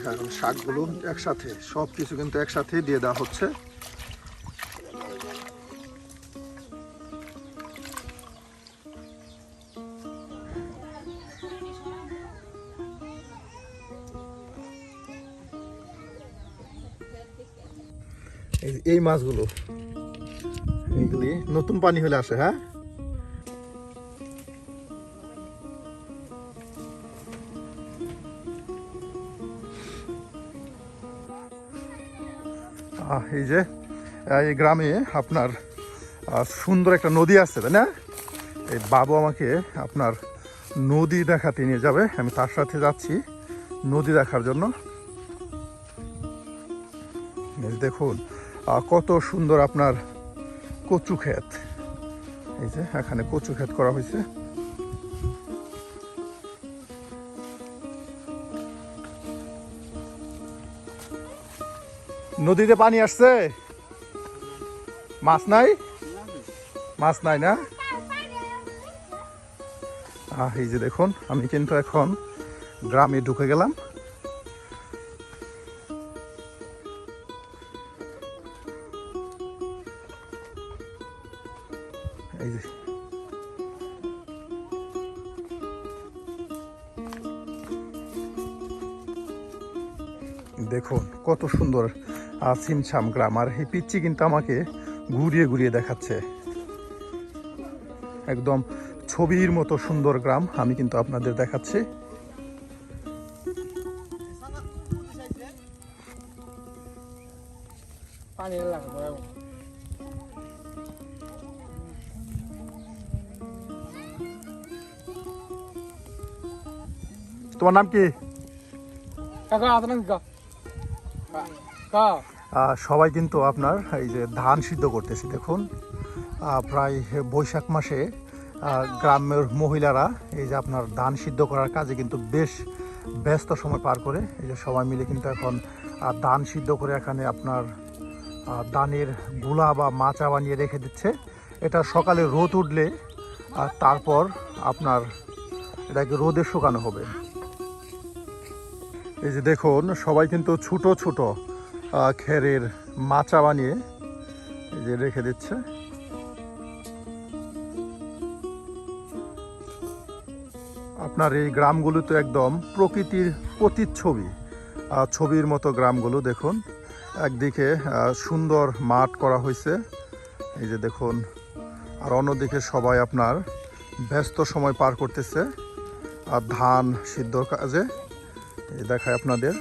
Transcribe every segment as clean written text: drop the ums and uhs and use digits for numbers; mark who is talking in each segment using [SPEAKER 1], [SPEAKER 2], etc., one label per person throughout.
[SPEAKER 1] এখন শাকগুলো একসাথে সব কিছু কিন্তু একসাথে দিয়ে দেওয়া হচ্ছে। এই মাছগুলো এইগুলি নতুন পানি হলে আসে। হ্যাঁ, এই যে এই গ্রামে আপনার সুন্দর একটা নদী আছে, তাই না? এই বাবু আমাকে আপনার নদী দেখাতে নিয়ে যাবে, আমি তার সাথে যাচ্ছি নদী দেখার জন্য। দেখুন কত সুন্দর আপনার কচু ক্ষেত। এই যে এখানে কচু ক্ষেত করা হয়েছে। নদীতে পানি আসছে, মাছ নাই? মাছ নাই না? এই যে দেখুন আমি কিন্তু এখন গ্রামে ঢুকে গেলাম। এই যে দেখুন কত সুন্দর ছিমছাম গ্রাম। আর এই পিচ্চি কিন্তু আমাকে ঘুরিয়ে ঘুরিয়ে দেখাচ্ছে, একদম ছবির মতো সুন্দর গ্রাম আমি কিন্তু আপনাদের দেখাচ্ছি। তোমার নাম কি? সবাই কিন্তু আপনার এই যে ধান সিদ্ধ করতেছি। দেখুন প্রায় বৈশাখ মাসে গ্রামের মহিলারা এই যে আপনার ধান সিদ্ধ করার কাজে কিন্তু বেশ ব্যস্ত সময় পার করে। এই যে সবাই মিলে কিন্তু এখন ধান সিদ্ধ করে এখানে আপনার ধানের গুলা বা মাচা বানিয়ে রেখে দিচ্ছে। এটা সকালে রোদ উঠলে তারপর আপনার এটাকে রোদে শুকানো হবে। এই যে দেখুন সবাই কিন্তু ছোট ছোট খেরের মাচা বানিয়ে এই যে রেখে দিচ্ছে। আপনার এই গ্রামগুলো তো একদম প্রকৃতির প্রতিচ্ছবি, ছবির মতো গ্রামগুলো। দেখুন একদিকে সুন্দর মাঠ করা হয়েছে, এই যে দেখুন, আর অন্যদিকে সবাই আপনার ব্যস্ত সময় পার করতেছে আর ধান সিদ্ধর কাজে। এই দেখায় আপনাদের।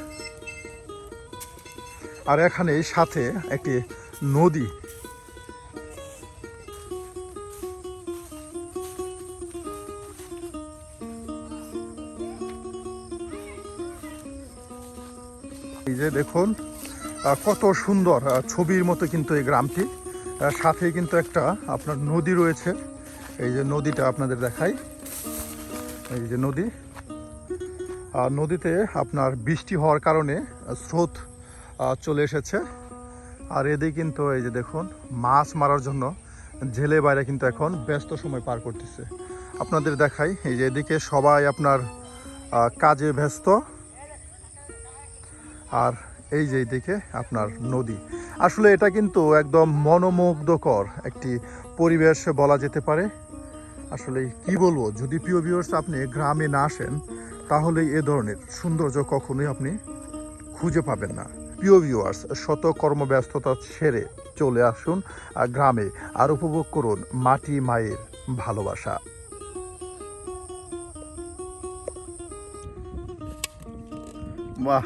[SPEAKER 1] আর এখানে সাথে একটি নদী। এই যে দেখুন কত সুন্দর ছবির মতো কিন্তু এই গ্রামটি। সাথে কিন্তু একটা আপনার নদী রয়েছে। এই যে নদীটা আপনাদের দেখাই, এই যে নদী। নদীতে আপনার বৃষ্টি হওয়ার কারণে স্রোত চলে এসেছে। আর এদিকে কিন্তু এই যে দেখুন মাছ মারার জন্য জেলে বাইরে কিন্তু এখন ব্যস্ত সময় পার করতেছে। আপনাদের দেখাই, এই যে এদিকে সবাই আপনার কাজে ব্যস্ত। আর এই যে এইদিকে আপনার নদী। আসলে এটা কিন্তু একদম মনোমুগ্ধকর একটি পরিবেশ বলা যেতে পারে। আসলে কি বলবো, যদি প্রিয় ভিউয়ার্স আপনি গ্রামে না আসেন তাহলে এ ধরনের সৌন্দর্য কখনোই আপনি খুঁজে পাবেন না। প্রিয় ভিউয়ার্স, শত কর্মব্যস্ততা ছেড়ে চলে আসুন গ্রামে আর উপভোগ করুন মাটি মায়ের ভালোবাসা। বাহ,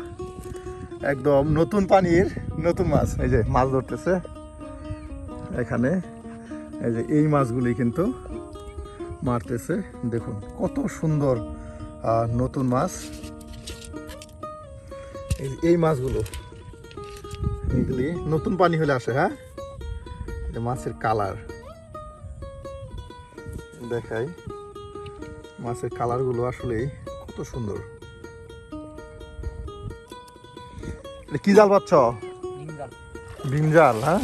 [SPEAKER 1] একদম নতুন পানির নতুন মাছ। এই যে মাছ ধরতেছে এখানে, এই যে এই মাছগুলি কিন্তু মারতেছে। দেখুন কত সুন্দর নতুন মাছ। এই মাছগুলো এইগুলি নতুন পানি হলে আসে। হ্যাঁ, মাছের কালার দেখাই, মাছের কালারগুলো আসলেই কত সুন্দর। কি জাল পাচ্ছ? ভীম জাল। হ্যাঁ,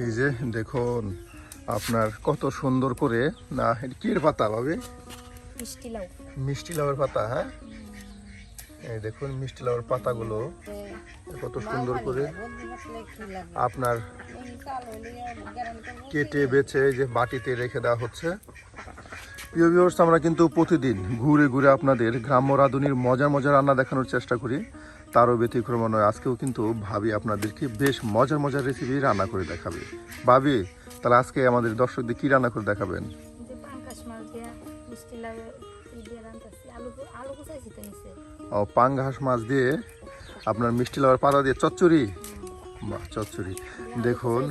[SPEAKER 1] এই যে দেখুন আপনার কত সুন্দর করে না কির পাতা ভাবে মিষ্টি লাউয়ের পাতা। হ্যাঁ, এই দেখুন মিষ্টি লাউয়ের পাতাগুলো কত সুন্দর করে আপনার কেটে বেছে এই যে বাটিতে রেখে দেওয়া হচ্ছে। প্রিয় ভিউয়ার্স, আমরা কিন্তু প্রতিদিন ঘুরে ঘুরে আপনাদের গ্রাম্য রাঁধুনির মজার মজার রান্না দেখানোর চেষ্টা করি। তারও ব্যতিক্রম নয়, আজকেও কিন্তু ভাবি আপনাদেরকে বেশ মজার মজার রেসিপি রান্না করে দেখাবে। ভাবি, তাহলে আজকে আমাদের দর্শকদের কি রান্না করে দেখাবেন? ও, পাঙ্গাস মাছ দিয়ে আপনার মিষ্টি লাউয়ের পাতা দিয়ে চচ্চড়ি। বাহ, চচ্চড়ি। দেখুন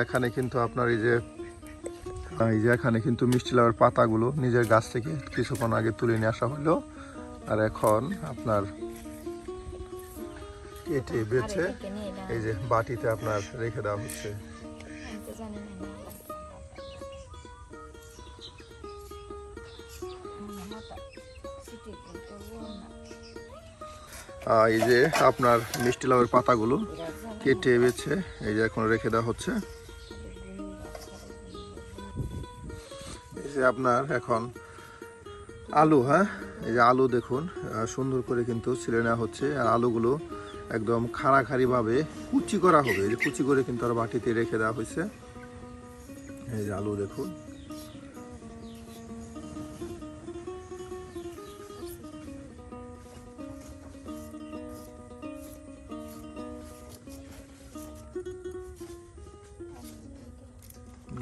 [SPEAKER 1] এখানে কিন্তু আপনার এই যে এখানে কিন্তু মিষ্টি লাউয়ের পাতাগুলো নিজের গাছ থেকে কিছুক্ষণ আগে তুলে নিয়ে আসা হলো, আর এখন আপনার কেটে বেছে এই যে বাটিতে আপনার রেখে দেওয়া হচ্ছে। এই যে আপনার মিষ্টি লাউয়ের পাতাগুলো কেটে বেছে এই যে এখন রেখে দেওয়া হচ্ছে। এই যে আপনার এখন আলু, হ্যাঁ, এই যে আলু দেখুন সুন্দর করে কিন্তু ছিলে নেওয়া হচ্ছে, আর আলুগুলো একদম খাড়াখাড়ি ভাবে কুচি করা হবে। এই যে কুচি করে কিন্তু আর বাটিতে রেখে দেওয়া হয়েছে। এই যে আলু দেখুন,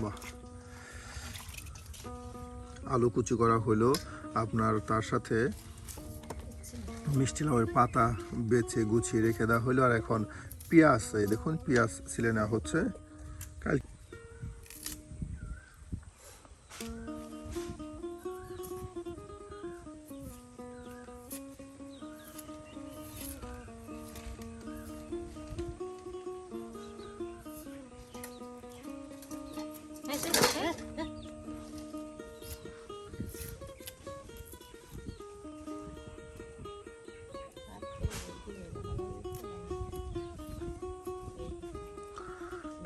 [SPEAKER 1] বাহ, আলু কুচি করা হলো আপনার, তার সাথে মিষ্টি লাউয়ের পাতা বেছে গুছিয়ে রেখে দেওয়া হলো, আর এখন পেঁয়াজ, এই দেখুন পেঁয়াজ ছিলে নেওয়া হচ্ছে।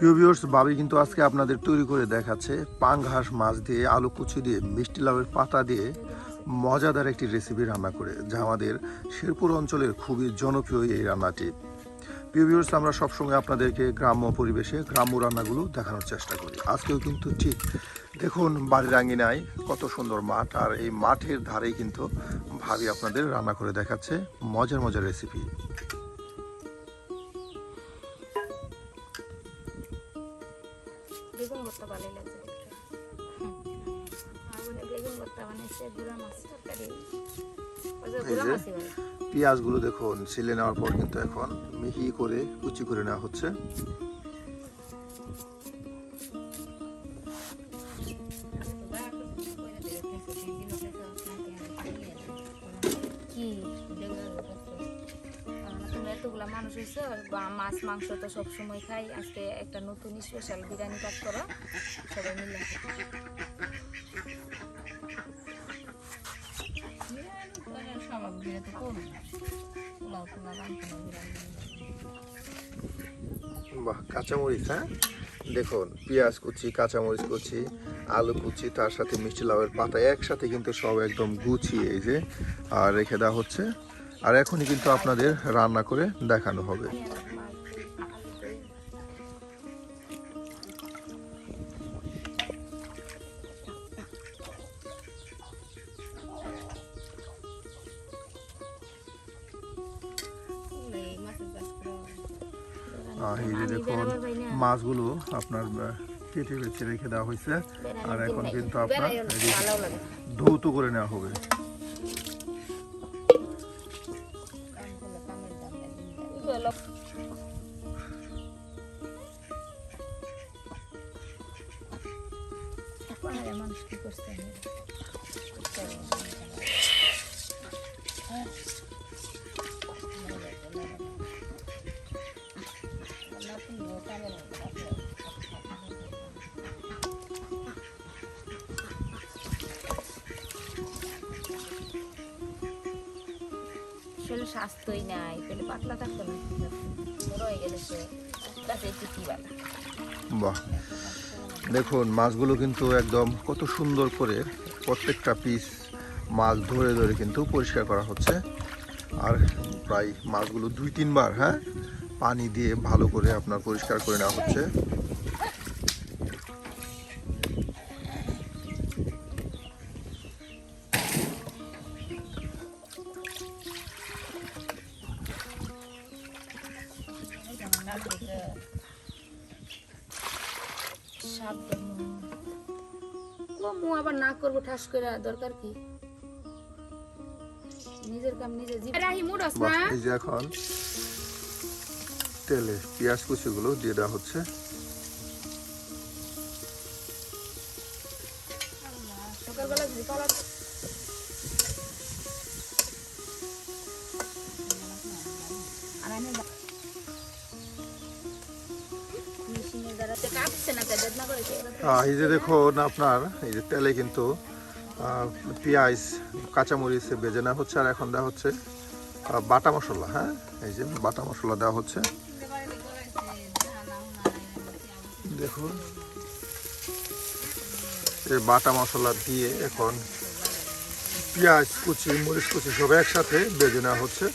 [SPEAKER 1] প্রিয় ভিউয়ার্স, ভাবি কিন্তু আজকে আপনাদের তৈরি করে দেখাচ্ছে পাঙ্গাস মাছ দিয়ে আলু কুচি দিয়ে মিষ্টি লাউয়ের পাতা দিয়ে মজাদার একটি রেসিপি রান্না করে, যা আমাদের শেরপুর অঞ্চলের খুবই জনপ্রিয় এই রান্নাটি। প্রিয় ভিউয়ার্স, আমরা সবসময় আপনাদেরকে গ্রাম্য পরিবেশে গ্রাম্য রান্নাগুলো দেখানোর চেষ্টা করি। আজকেও কিন্তু ঠিক দেখুন বাড়ির আঙ্গিনায় কত সুন্দর মাঠ, আর এই মাঠের ধারেই কিন্তু ভাবি আপনাদের রান্না করে দেখাচ্ছে মজার মজার রেসিপি।
[SPEAKER 2] বেগুন ভর্তা ভালোই লাগছে দেখতে। আর বেগুন ভর্তা বানাইছে গুঁড়া মাছ তরকারি, গুঁড়া মাছই ভালো।
[SPEAKER 1] পেঁয়াজগুলো দেখুন ছিলে নেওয়ার পর কিন্তু এখন মিহি করে কুচি করে নেওয়া হচ্ছে।
[SPEAKER 2] এতগুলা মানুষ হয়েছে, মাছ মাংস তো সবসময় খাই, আজকে একটা নতুন স্পেশাল বিরিয়ানি কাজ করো সবাই মিলে।
[SPEAKER 1] বাহ, কাঁচামরিচ, হ্যাঁ দেখুন পেঁয়াজ কুচি, কাঁচামরিচ কুচি, আলু কুচি, তার সাথে মিষ্টি লাউয়ের পাতা একসাথে কিন্তু সব একদম গুছিয়ে এই যে রেখে দেওয়া হচ্ছে, আর এখনই কিন্তু আপনাদের রান্না করে দেখানো হবে। এই যে দেখুন মাছগুলো আপনার কেটে বেছে রেখে দেওয়া হয়েছে, আর এখন কিন্তু আপনার ধৌত করে নেওয়া হবে।
[SPEAKER 2] মানুষ কি করছে শরীর স্বাস্থ্যই নাই, পেলে পাতলা থাকতো না, বড় হয়ে গেলে সে তাতে একটু কি বালা।
[SPEAKER 1] বাহ, দেখুন মাছগুলো কিন্তু একদম কত সুন্দর করে প্রত্যেকটা পিস মাছ ধরে ধরে কিন্তু পরিষ্কার করা হচ্ছে। আর প্রায় মাছগুলো 2-3 বার পানি দিয়ে ভালো করে আপনার পরিষ্কার করে নেওয়া হচ্ছে।
[SPEAKER 2] মু আবার না করবো ঠাস করে, দরকার কি? নিজের কাম নিজে রাহি মুড়স না।
[SPEAKER 1] এই যে এখন তেলে পেঁয়াজ কুচিগুলো দিয়ে দেওয়া হচ্ছে।
[SPEAKER 2] সকালবেলা যদি পালা আর আমি মেশিনে দ্বারা তে কাটছে না, তাই যত্ন করে
[SPEAKER 1] এই যে দেখুন আপনার এই যে তেলে কিন্তু পেঁয়াজ কাঁচামরিচ ভেজে নেওয়া হচ্ছে। আর এখন দেওয়া হচ্ছে বাটা মশলা। এই যে বাটা মশলা দেওয়া হচ্ছে। দেখুন এই বাটা মশলা দিয়ে এখন পেঁয়াজ কুচি মরিচ কুচি সব একসাথে ভেজে নেওয়া হচ্ছে।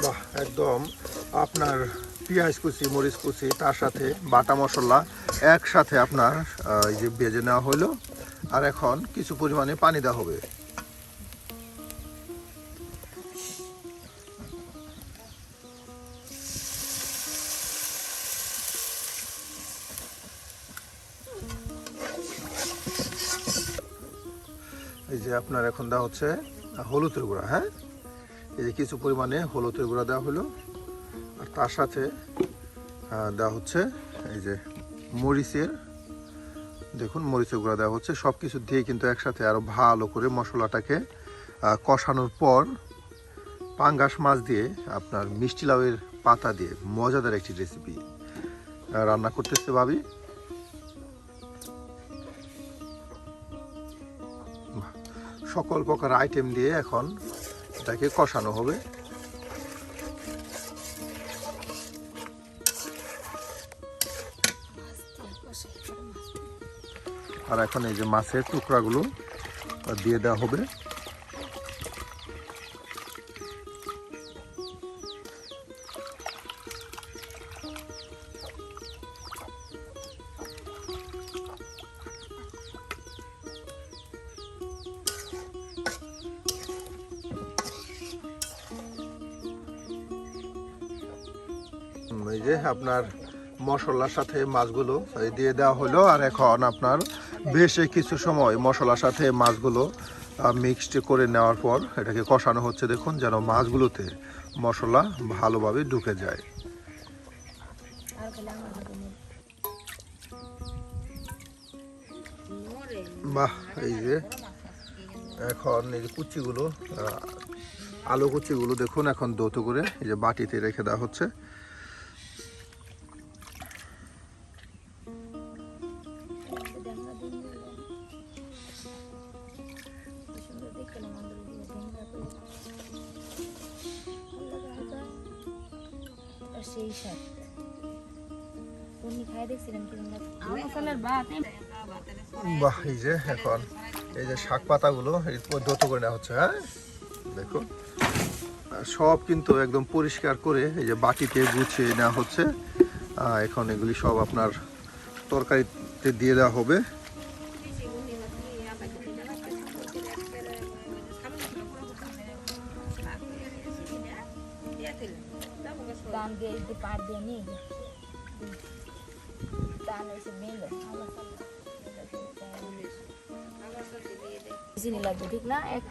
[SPEAKER 1] বাহ, একদম আপনার পেঁয়াজ কুচি মরিচ কুচি তার সাথে বাটা মশলা একসাথে আপনার এই যে ভেজে নেওয়া হলো। আর এখন কিছু পরিমাণে পানি দেওয়া হবে। এই যে আপনার এখন দেওয়া হচ্ছে হলুদের গুঁড়া। এই যে কিছু পরিমাণে হলুদের গুঁড়া দেওয়া হলো। আর তার সাথে দেওয়া হচ্ছে এই যে মরিচের, দেখুন মরিচের গুঁড়া দেওয়া হচ্ছে। সব কিছু দিয়ে কিন্তু একসাথে আরও ভালো করে মশলাটাকে কষানোর পর পাঙ্গাস মাছ দিয়ে আপনার মিষ্টি লাউয়ের পাতা দিয়ে মজাদার একটি রেসিপি রান্না করতেছে ভাবি। সকল প্রকার আইটেম দিয়ে এখন এটাকে কষানো হবে। আর এখন এই যে মাছের টুকরাগুলো দিয়ে দেওয়া হবে। এই যে আপনার মশলার সাথে মাছগুলো দিয়ে দেওয়া হলো। আর এখন আপনার বেশ কিছু সময় মশলার সাথে মাছগুলো মিক্সড করে নেওয়ার পর এটাকে কষানো হচ্ছে। দেখুন যেন মাছগুলোতে মশলা ভালোভাবে ঢুকে যায়। বাহ, এই যে এখন এই যে কুচিগুলো আলু কুচিগুলো দেখুন এখন দৌত করে এই যে বাটিতে রেখে দেওয়া হচ্ছে। বাহ, এই যে এখন এই যে শাক পাতাগুলো দৌত করে নেওয়া হচ্ছে। দেখুন সব কিন্তু একদম পরিষ্কার করে এই যে বাটিতে গুছিয়ে নেওয়া হচ্ছে। এখন এগুলি সব আপনার তরকারিতে দিয়ে দেওয়া হবে।
[SPEAKER 2] ঠিক না এক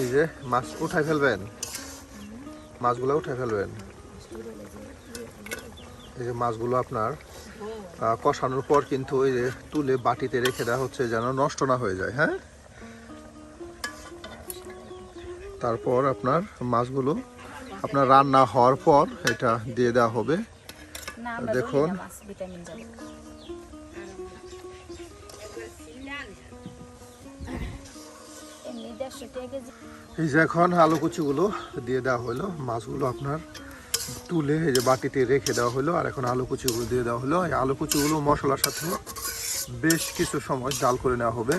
[SPEAKER 1] এই যে মাছ উঠাই ফেলবেন, মাছগুলো উঠাই ফেলবেন। এই যে মাছগুলো আপনার কষানোর পর কিন্তু ওই যে তুলে বাটিতে রেখে দেওয়া হচ্ছে যেন নষ্ট না হয়ে যায়। হ্যাঁ, তারপর আপনার মাছগুলো আপনার রান্না হওয়ার পর এটা দিয়ে দেওয়া হবে।
[SPEAKER 2] না আমরা
[SPEAKER 1] দেখুন।
[SPEAKER 2] দেখুন মাছ ভিটামিন যাবে। এমনি 150 টাকা কেজি।
[SPEAKER 1] এই যে এখন আলু কুচিগুলো দিয়ে দেওয়া হলো, মাছগুলো আপনার তুলে এই যে বাটিতে রেখে দেওয়া হলো, আর এখন আলু কুচিগুলো দিয়ে দেওয়া হলো। এই আলু কুচিগুলো মশলার সাথে বেশ কিছু সময় জাল করে নেওয়া হবে।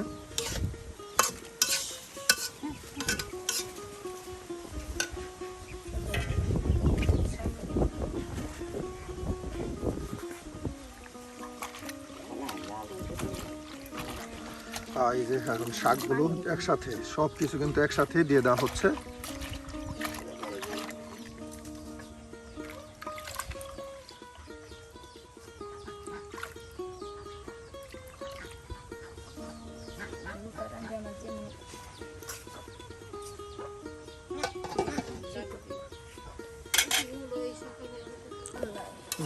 [SPEAKER 1] আর এই যে এখন শাকগুলো একসাথে সব কিছু কিন্তু একসাথে দিয়ে দেওয়া হচ্ছে।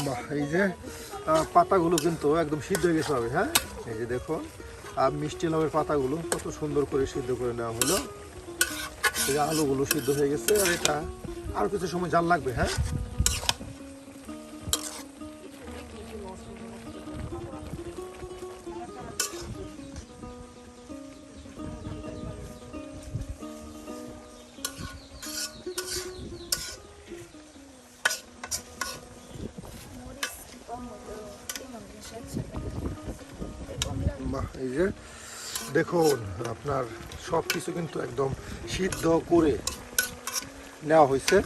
[SPEAKER 1] বাহ, এই যে পাতাগুলো কিন্তু একদম সিদ্ধ হয়ে গেছে হবে। হ্যাঁ, এই যে দেখুন মিষ্টি লাউয়ের পাতাগুলো কত সুন্দর করে সিদ্ধ করে নেওয়া হলো। এই যে আলুগুলো সিদ্ধ হয়ে গেছে, আর এটা আরো কিছু সময় জাল লাগবে। হ্যাঁ, বাহ, এই যে দেখুন আপনার সব কিছু কিন্তু একদম সিদ্ধ করে নেওয়া হয়েছে।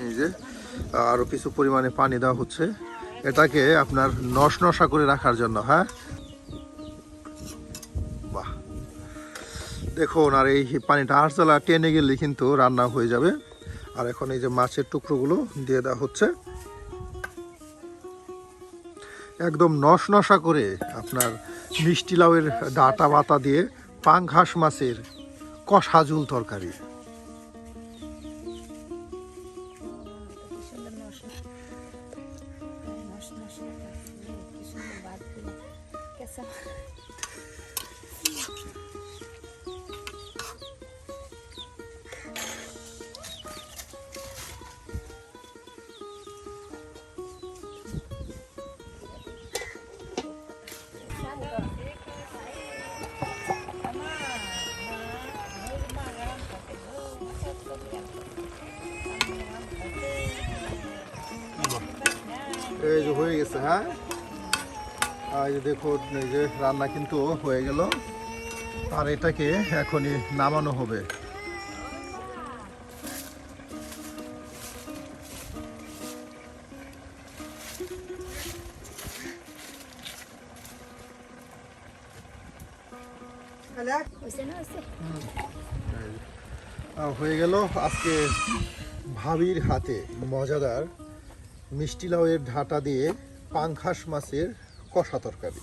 [SPEAKER 1] এই যে আরো কিছু পরিমাণে পানি দেওয়া হচ্ছে এটাকে আপনার নশনশা করে রাখার জন্য। হ্যাঁ, বাহ, দেখুন আর এই পানিটা আরতলা টেনে গেলে কিন্তু রান্না হয়ে যাবে। আর এখন এই যে মাছের টুকরোগুলো দিয়ে দেওয়া হচ্ছে একদম নশনশা করে আপনার মিষ্টি লাউয়ের ডাটা বাতা দিয়ে পাঙ্গাস মাছের কষা ঝোল তরকারি। এই যে হয়ে গেছে। হ্যাঁ, এই যে দেখুন এই যে রান্না কিন্তু হয়ে গেল, আর এটাকে এখনই নামানো হবে। হয়ে গেল আজকে ভাবির হাতে মজাদার মিষ্টি লাউয়ের ডাঁটা দিয়ে পাঙ্গাস মাছের কষা তরকারি।